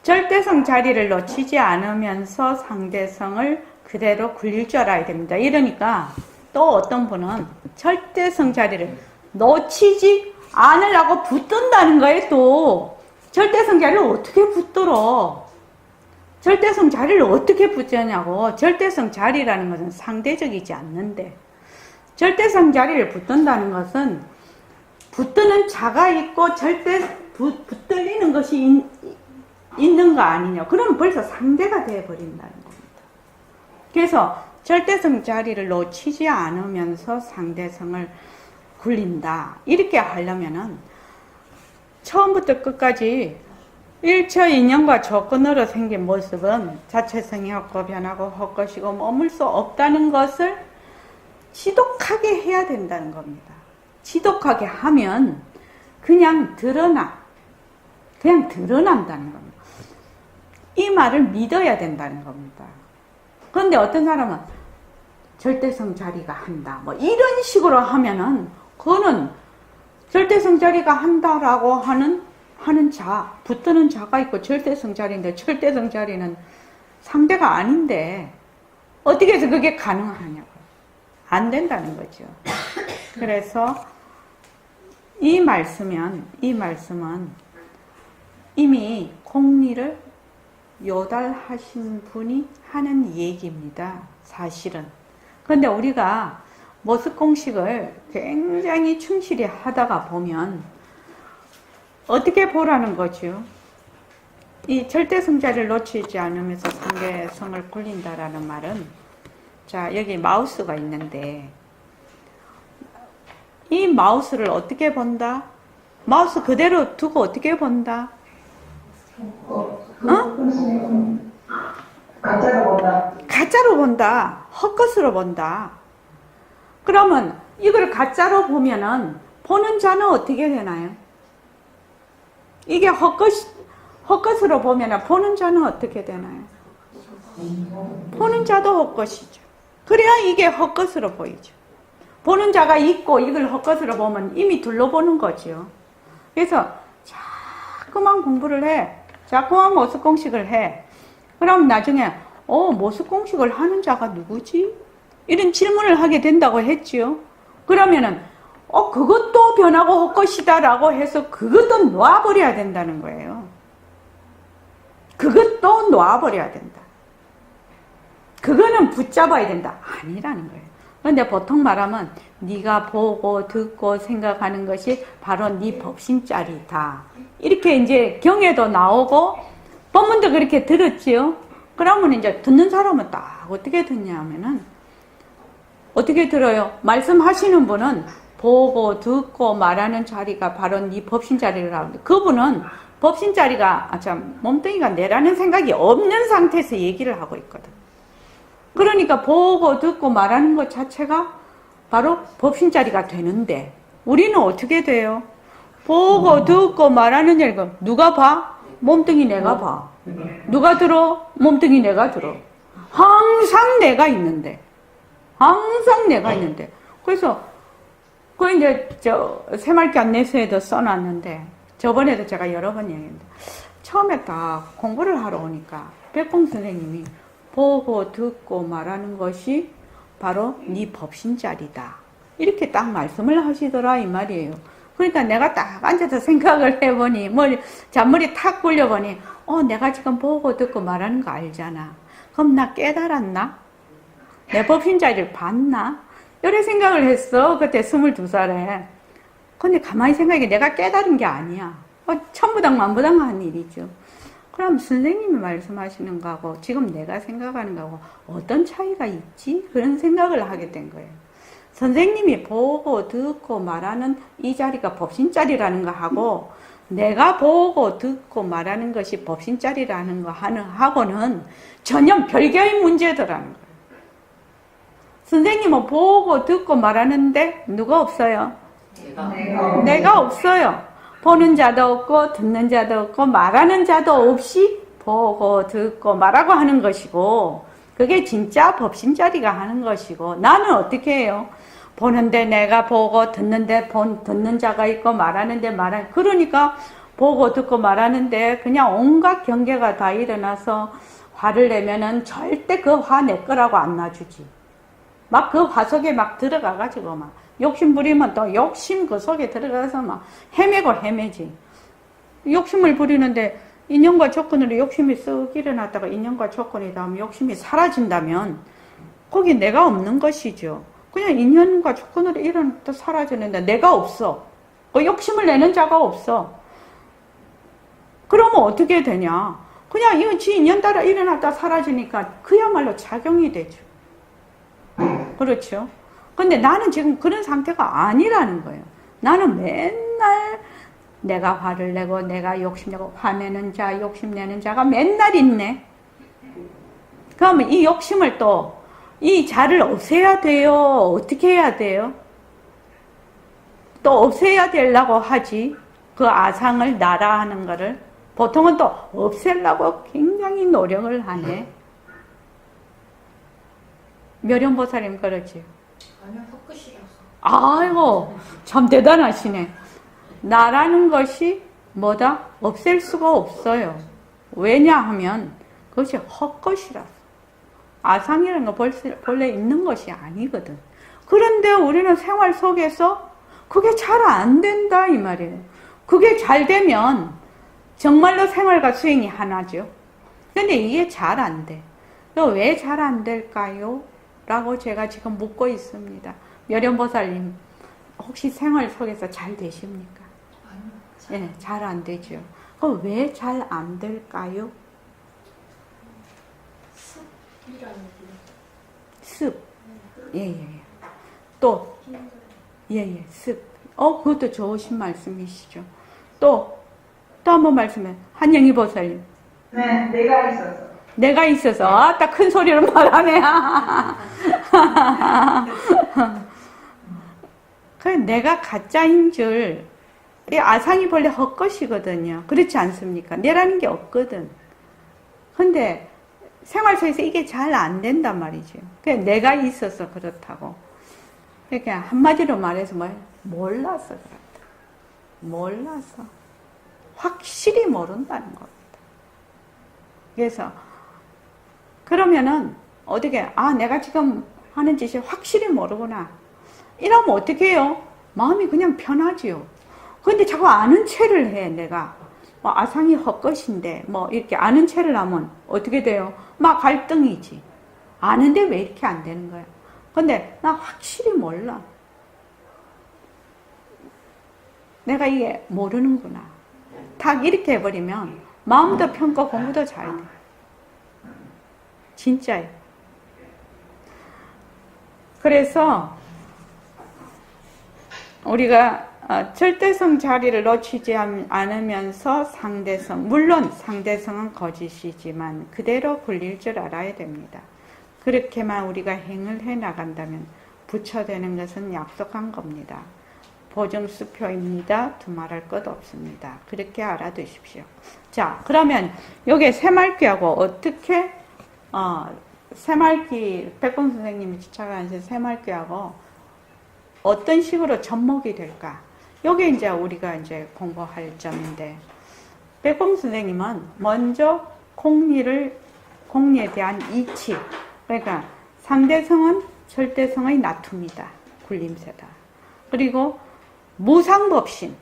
절대성 자리를 놓치지 않으면서 상대성을 그대로 굴릴 줄 알아야 됩니다. 이러니까 또 어떤 분은 절대성 자리를 놓치지 않으려고 붙든다는 거예요. 또 절대성 자리를 어떻게 붙들어? 절대성 자리를 어떻게 붙였냐고. 절대성 자리라는 것은 상대적이지 않는데, 절대성 자리를 붙든다는 것은 붙드는 자가 있고 절대 붙들리는 것이 있는 거 아니냐. 그럼 벌써 상대가 되어버린다는 겁니다. 그래서 절대성 자리를 놓치지 않으면서 상대성을 굴린다. 이렇게 하려면은 처음부터 끝까지 일체 인연과 조건으로 생긴 모습은 자체성이 없고 변하고 헛것이고 머물 수 없다는 것을 지독하게 해야 된다는 겁니다. 지독하게 하면 그냥 드러난다는 겁니다. 이 말을 믿어야 된다는 겁니다. 그런데 어떤 사람은 절대성 자리가 한다, 뭐 이런 식으로 하면은 그거는 절대성 자리가 한다라고 하는 자, 붙드는 자가 있고 절대성 자리인데, 절대성 자리는 상대가 아닌데 어떻게 해서 그게 가능하냐고요. 안 된다는 거죠. 그래서 이 말씀은 이미 공리를 요달하신 분이 하는 얘기입니다. 사실은. 그런데 우리가 모습 공식을 굉장히 충실히 하다가 보면 어떻게 보라는 거죠? 이 절대성 자리를 놓치지 않으면서 상대성을 굴린다라는 말은, 자, 여기 마우스가 있는데 이 마우스를 어떻게 본다? 마우스 그대로 두고 어떻게 본다? 가짜로 본다. 가짜로 본다. 헛것으로 본다. 그러면 이걸 가짜로 보면은 보는 자는 어떻게 되나요? 이게 헛것으로 보면은 보는 자는 어떻게 되나요? 보는 자도 헛것이죠. 그래야 이게 헛것으로 보이죠. 보는 자가 있고 이걸 헛것으로 보면 이미 둘러보는 거죠. 그래서 자꾸만 공부를 해. 자꾸만 모습 공식을 해. 그럼 나중에 모습 공식을 하는 자가 누구지? 이런 질문을 하게 된다고 했지요. 그러면은 그것도 변하고 헛것이다라고 해서 그것도 놔버려야 된다는 거예요. 그것도 놔버려야 된다. 그거는 붙잡아야 된다. 아니라는 거예요. 그런데 보통 말하면 네가 보고 듣고 생각하는 것이 바로 네 법신짜리다. 이렇게 이제 경에도 나오고 법문도 그렇게 들었지요. 그러면 이제 듣는 사람은 딱 어떻게 듣냐면은 어떻게 들어요? 말씀하시는 분은 보고 듣고 말하는 자리가 바로 네 법신자리라고 하는데, 그분은 법신자리가 몸뚱이가 내라는 생각이 없는 상태에서 얘기를 하고 있거든. 그러니까 보고 듣고 말하는 것 자체가 바로 법신자리가 되는데, 우리는 어떻게 돼요? 보고 듣고 말하는 자리가 누가 봐? 몸뚱이 내가 봐. 누가 들어? 몸뚱이 내가 들어. 항상 내가 있는데 항상 내가 있는데. 그래서, 그 이제, 새말기 안내서에도 써놨는데, 저번에도 제가 여러 번 얘기했는데, 처음에 딱 공부를 하러 오니까, 백봉 선생님이 보고 듣고 말하는 것이 바로 네 법신자리다. 이렇게 딱 말씀을 하시더라, 이 말이에요. 그러니까 내가 딱 앉아서 생각을 해보니, 잔머리 탁 굴려보니, 내가 지금 보고 듣고 말하는 거 알잖아. 그럼 나 깨달았나? 내 법신자리를 봤나? 이런 생각을 했어. 그때 22살에. 근데 가만히 생각해. 내가 깨달은 게 아니야. 천부당 만부당한 일이죠. 그럼 선생님이 말씀하시는 거하고 지금 내가 생각하는 거하고 어떤 차이가 있지? 그런 생각을 하게 된 거예요. 선생님이 보고 듣고 말하는 이 자리가 법신자리라는 거 하고 내가 보고 듣고 말하는 것이 법신자리라는 거 하고는 전혀 별개의 문제더라는 거예요. 선생님은 보고 듣고 말하는데 누가 없어요? 내가 없어요. 보는 자도 없고 듣는 자도 없고 말하는 자도 없이 보고 듣고 말하고 하는 것이고 그게 진짜 법신자리가 하는 것이고 나는 어떻게 해요? 보는데 내가 보고 듣는데 듣는 자가 있고 말하는데 말하는 그러니까 보고 듣고 말하는데 그냥 온갖 경계가 다 일어나서 화를 내면은 절대 그 화 내 거라고 안 놔주지. 막 그 화 속에 막 들어가가지고 막 욕심 부리면 또 욕심 그 속에 들어가서 막 헤매지. 욕심을 부리는데 인연과 조건으로 욕심이 쓱 일어났다가 인연과 조건이 닿으면 욕심이 사라진다면 거기 내가 없는 것이죠. 그냥 인연과 조건으로 일어났다 사라지는데 내가 없어. 그 욕심을 내는 자가 없어. 그러면 어떻게 되냐? 그냥 이거 지 인연 따라 일어났다 사라지니까 그야말로 작용이 되죠. 그렇죠? 근데 나는 지금 그런 상태가 아니라는 거예요. 나는 맨날 내가 화를 내고 내가 욕심내고 화내는 자, 욕심내는 자가 맨날 있네. 그러면 이 욕심을 또 이 자를 없애야 돼요? 어떻게 해야 돼요? 또 없애야 되려고 하지. 그 아상을 나라 하는 거를. 보통은 또 없애려고 굉장히 노력을 하네. 묘련보살님 그러지? 아니요, 헛것이라서. 아이고, 참 대단하시네. 나라는 것이 뭐다? 없앨 수가 없어요. 왜냐하면 그것이 헛것이라서. 아상이라는 거 본래 있는 것이 아니거든. 그런데 우리는 생활 속에서 그게 잘 안 된다 이 말이에요. 그게 잘 되면 정말로 생활과 수행이 하나죠. 근데 이게 잘 안 돼. 왜 잘 안 될까요? 라고 제가 지금 묻고 있습니다. 묘련보살님, 혹시 생활 속에서 잘 되십니까? 아니요. 네, 잘 안 되죠. 그럼 왜 잘 안 될까요? 습이라는 게. 습. 예. 또, 예, 습. 그것도 좋으신 말씀이시죠. 또 한 번 말씀해. 한영희 보살님. 네, 내가 있어서. 내가 있어서, 딱 큰 소리로 말하네. 그 내가 가짜인 줄, 이 아상이 본래 헛것이거든요. 그렇지 않습니까? 내라는 게 없거든. 근데 생활 속에서 이게 잘 안 된단 말이죠. 그냥 내가 있어서 그렇다고. 그러니까 한마디로 말해서 몰라서 그렇다. 몰라서. 확실히 모른다는 겁니다. 그래서 그러면은 어떻게 내가 지금 하는 짓이 확실히 모르구나. 이러면 어떻게 해요? 마음이 그냥 편하지요. 근데 자꾸 아는 체를 해 내가. 아상이 헛것인데 이렇게 아는 체를 하면 어떻게 돼요? 막 갈등이지. 아는데 왜 이렇게 안 되는 거야? 근데 나 확실히 몰라. 내가 이게 모르는구나. 딱 이렇게 해버리면 마음도 편고 공부도 잘 돼. 진짜요. 그래서 우리가 절대성 자리를 놓치지 않으면서 상대성, 물론 상대성은 거짓이지만 그대로 굴릴 줄 알아야 됩니다. 그렇게만 우리가 행을 해 나간다면 부처되는 것은 약속한 겁니다. 보증수표입니다. 두말할 것 없습니다. 그렇게 알아두십시오. 자, 그러면 여기 새말귀하고 어떻게 새말기, 백봉 선생님이 추천하신 새말기하고 어떤 식으로 접목이 될까? 요게 이제 우리가 이제 공부할 점인데, 백봉 선생님은 먼저 공리에 대한 이치, 그러니까 상대성은 절대성의 나툼이다. 굴림새다. 그리고 무상법신,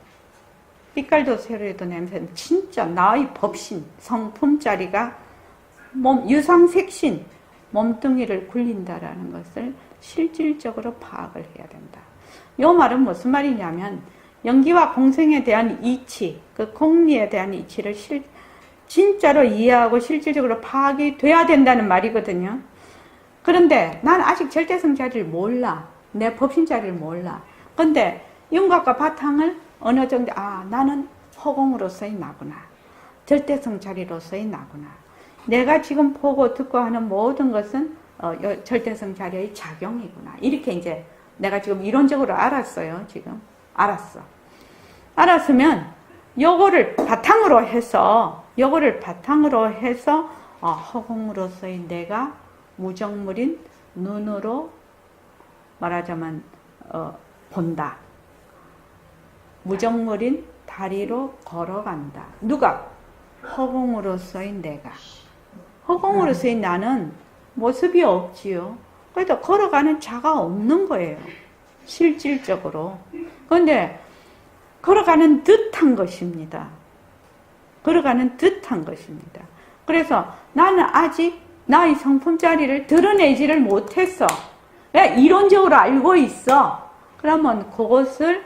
빛깔도 세로에도 냄새는 진짜 나의 법신, 성품짜리가 유상색신, 몸뚱이를 굴린다라는 것을 실질적으로 파악을 해야 된다. 이 말은 무슨 말이냐면 연기와 공생에 대한 이치, 그 공리에 대한 이치를 진짜로 이해하고 실질적으로 파악이 돼야 된다는 말이거든요. 그런데 난 아직 절대성 자리를 몰라. 내 법신 자리를 몰라. 근데 윤곽과 바탕을 어느 정도, 나는 허공으로서의 나구나. 절대성 자리로서의 나구나. 내가 지금 보고 듣고 하는 모든 것은 절대성 자리의 작용이구나. 이렇게 이제 내가 지금 이론적으로 알았어요. 지금 알았어. 알았으면 요거를 바탕으로 해서 허공으로서의 내가 무정물인 눈으로 말하자면 본다. 무정물인 다리로 걸어간다. 누가? 허공으로서의 내가. 허공으로서의 나는 모습이 없지요. 그래서 걸어가는 자가 없는 거예요. 실질적으로. 그런데 걸어가는 듯한 것입니다. 걸어가는 듯한 것입니다. 그래서 나는 아직 나의 성품 자리를 드러내지를 못했어. 이론적으로 알고 있어. 그러면 그것을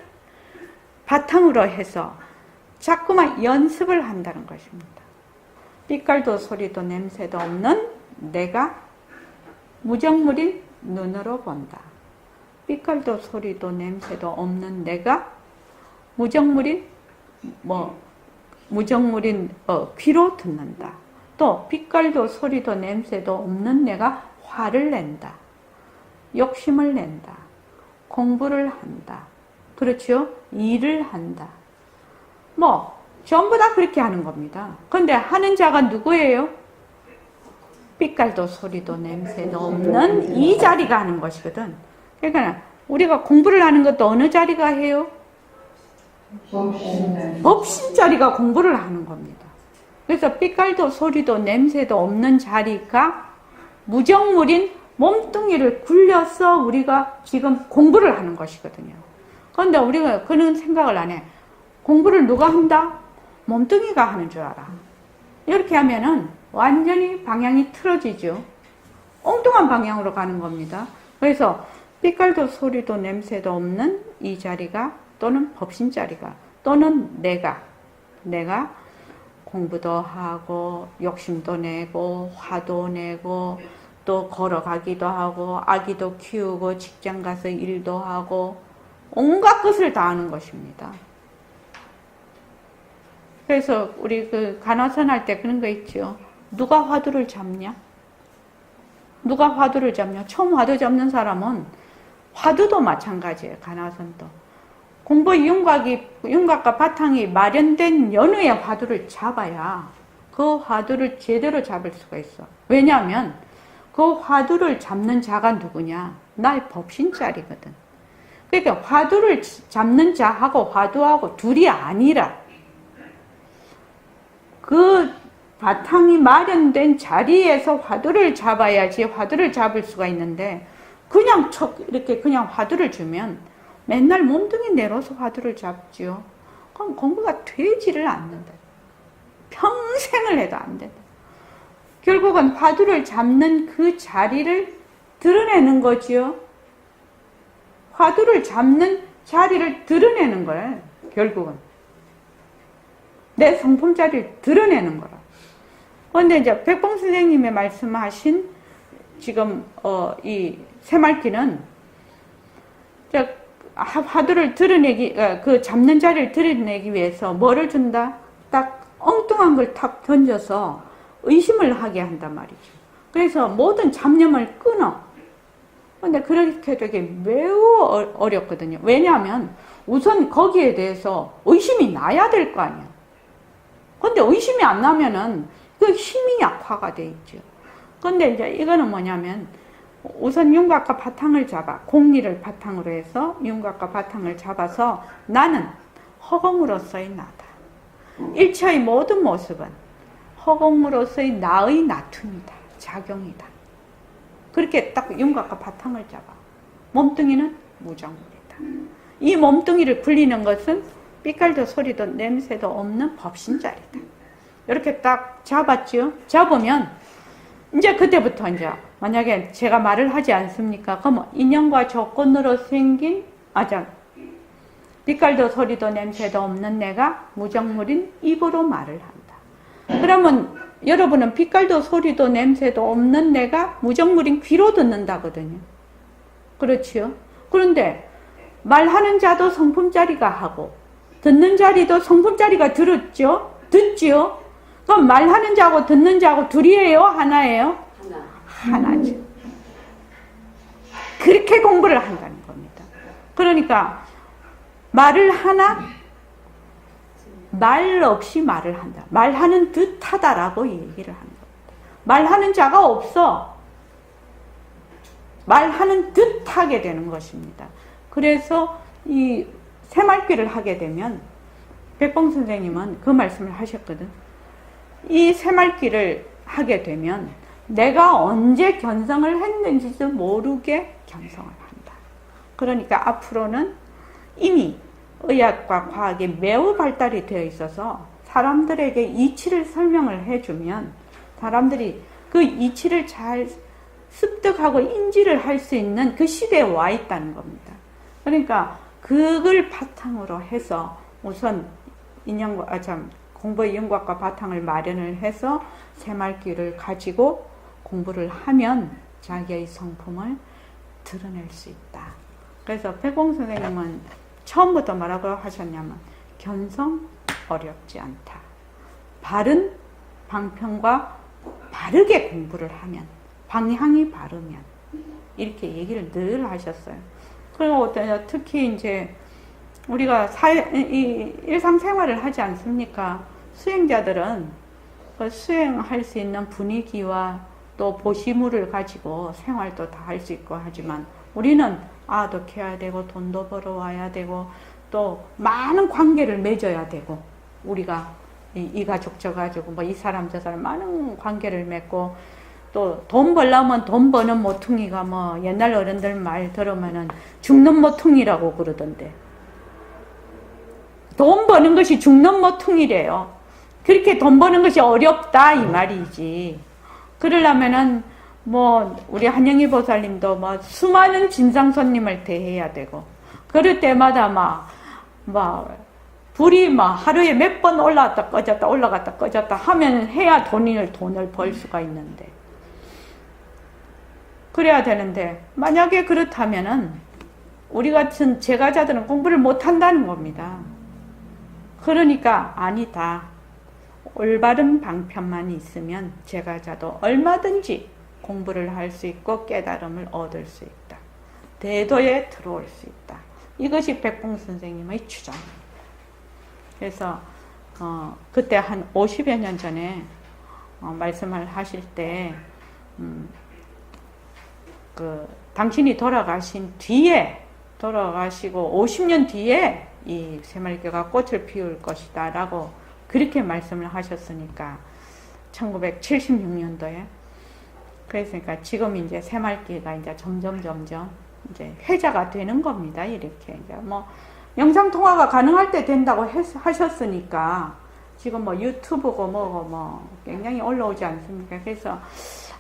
바탕으로 해서 자꾸만 연습을 한다는 것입니다. 빛깔도 소리도 냄새도 없는 내가 무정물인 눈으로 본다. 빛깔도 소리도 냄새도 없는 내가 무정물인 귀로 듣는다. 또 빛깔도 소리도 냄새도 없는 내가 화를 낸다. 욕심을 낸다. 공부를 한다. 그렇죠? 일을 한다. 전부 다 그렇게 하는 겁니다. 그런데 하는 자가 누구예요? 빛깔도 소리도 냄새도 없는 이 자리가 하는 것이거든. 그러니까 우리가 공부를 하는 것도 어느 자리가 해요? 법신 자리가 공부를 하는 겁니다. 그래서 빛깔도 소리도 냄새도 없는 자리가 무정물인 몸뚱이를 굴려서 우리가 지금 공부를 하는 것이거든요. 그런데 우리가 그런 생각을 안 해. 공부를 누가 한다? 몸뚱이가 하는 줄 알아. 이렇게 하면은 완전히 방향이 틀어지죠. 엉뚱한 방향으로 가는 겁니다. 그래서 빛깔도 소리도 냄새도 없는 이 자리가, 또는 법신 자리가, 또는 내가 공부도 하고 욕심도 내고 화도 내고 또 걸어가기도 하고 아기도 키우고 직장 가서 일도 하고 온갖 것을 다 하는 것입니다. 그래서 우리 간화선 할 때 그런 거 있죠. 누가 화두를 잡냐? 누가 화두를 잡냐? 처음 화두 잡는 사람은 화두도 마찬가지예요. 간화선도. 공부 윤곽과 바탕이 마련된 연후에 화두를 잡아야 그 화두를 제대로 잡을 수가 있어. 왜냐하면 그 화두를 잡는 자가 누구냐? 나의 법신자리거든. 그러니까 화두를 잡는 자하고 화두하고 둘이 아니라 그 바탕이 마련된 자리에서 화두를 잡아야지 화두를 잡을 수가 있는데 그냥 이렇게 그냥 화두를 주면 맨날 몸뚱이 내려서 화두를 잡지요. 그럼 공부가 되지를 않는다. 평생을 해도 안 된다. 결국은 화두를 잡는 그 자리를 드러내는 거지요. 화두를 잡는 자리를 드러내는 거예요. 결국은 내 성품 자리를 드러내는 거라. 그런데 이제 백봉 선생님의 말씀하신 지금 이 새말기는 화두를 드러내기, 그 잡는 자리를 드러내기 위해서 뭐를 준다? 딱 엉뚱한 걸 탁 던져서 의심을 하게 한단 말이죠. 그래서 모든 잡념을 끊어. 근데 그렇게 되게 매우 어렵거든요. 왜냐하면 우선 거기에 대해서 의심이 나야 될 거 아니야. 근데 의심이 안 나면은 그 힘이 약화가 돼 있죠. 근데 이제 이거는 뭐냐면 우선 윤곽과 바탕을 잡아 공리를 바탕으로 해서 윤곽과 바탕을 잡아서 나는 허공으로서의 나다. 일체의 모든 모습은 허공으로서의 나의 나툼이다. 작용이다. 그렇게 딱 윤곽과 바탕을 잡아. 몸뚱이는 무정물이다. 이 몸뚱이를 불리는 것은 삐깔도 소리도 냄새도 없는 법신자리다. 이렇게 딱 잡았죠. 잡으면 이제 그때부터 이제 만약에 제가 말을 하지 않습니까? 그러면 인연과 조건으로 생긴 빛깔도 소리도 냄새도 없는 내가 무정물인 입으로 말을 한다. 그러면 여러분은 빛깔도 소리도 냄새도 없는 내가 무정물인 귀로 듣는다거든요. 그렇지요? 그런데 말하는 자도 성품자리가 하고 듣는 자리도 성품자리가 듣지요? 그럼 말하는 자하고 듣는 자하고 둘이에요? 하나예요? 하나죠. 그렇게 공부를 한다는 겁니다. 그러니까 말을 하나 말 없이 말을 한다. 말하는 듯 하다라고 얘기를 하는 겁니다. 말하는 자가 없어. 말하는 듯 하게 되는 것입니다. 그래서 이 새말귀를 하게 되면 백봉 선생님은 그 말씀을 하셨거든. 이 새말귀를 하게 되면 내가 언제 견성을 했는지도 모르게 견성을 한다. 그러니까 앞으로는 이미 의학과 과학이 매우 발달이 되어 있어서 사람들에게 이치를 설명을 해주면 사람들이 그 이치를 잘 습득하고 인지를 할 수 있는 그 시대에 와 있다는 겁니다. 그러니까 그걸 바탕으로 해서 우선 공부의 윤곽과 바탕을 마련을 해서 새말귀를 가지고 공부를 하면 자기의 성품을 드러낼 수 있다. 그래서 백봉 선생님은 처음부터 뭐라고 하셨냐면 견성 어렵지 않다. 바른 방편과 바르게 공부를 하면 방향이 바르면 이렇게 얘기를 늘 하셨어요. 그리고 특히 이제 우리가 일상생활을 하지 않습니까? 수행자들은 그 수행할 수 있는 분위기와 또 보시물을 가지고 생활도 다 할 수 있고 하지만 우리는 아도 캐야 되고 돈도 벌어와야 되고 또 많은 관계를 맺어야 되고 우리가 이 가족 저 가족 뭐 이 사람 저 사람 많은 관계를 맺고 또 돈 벌려면 돈 버는 모퉁이가 뭐 옛날 어른들 말 들으면은 죽는 모퉁이라고 그러던데 돈 버는 것이 죽는 모퉁이래요. 그렇게 돈 버는 것이 어렵다 이 말이지. 그러려면은 뭐 우리 한영희 보살님도 뭐 수많은 진상 손님을 대해야 되고 그럴 때마다 막 불이 막 하루에 몇 번 올라갔다 꺼졌다 올라갔다 꺼졌다 하면 해야 돈을 벌 수가 있는데 그래야 되는데 만약에 그렇다면은 우리 같은 제가자들은 공부를 못 한다는 겁니다. 그러니까 아니다. 올바른 방편만 있으면 제가자도 얼마든지 공부를 할 수 있고 깨달음을 얻을 수 있다. 대도에 들어올 수 있다. 이것이 백봉 선생님의 주장입니다. 그래서 그때 한 50여 년 전에 말씀을 하실 때 당신이 돌아가시고 50년 뒤에 이 새말귀가 꽃을 피울 것이다 라고 그렇게 말씀을 하셨으니까 1976년도에 그랬으니까 지금 이제 새말귀가 이제 점점 이제 회자가 되는 겁니다. 이렇게 이제 뭐 영상 통화가 가능할 때 된다고 하셨으니까 지금 뭐 유튜브고 뭐고 뭐 굉장히 올라오지 않습니까? 그래서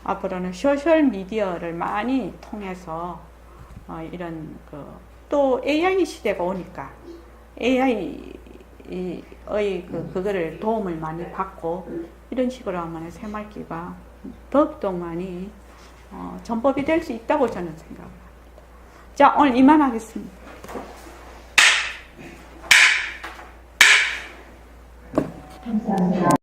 앞으로는 소셜 미디어를 많이 통해서 이런 또 AI 시대가 오니까 AI의 그거를 도움을 많이 받고 이런 식으로 하면 새말귀가 더욱더 많이 전법이 될 수 있다고 저는 생각합니다. 자, 오늘 이만하겠습니다. 감사합니다.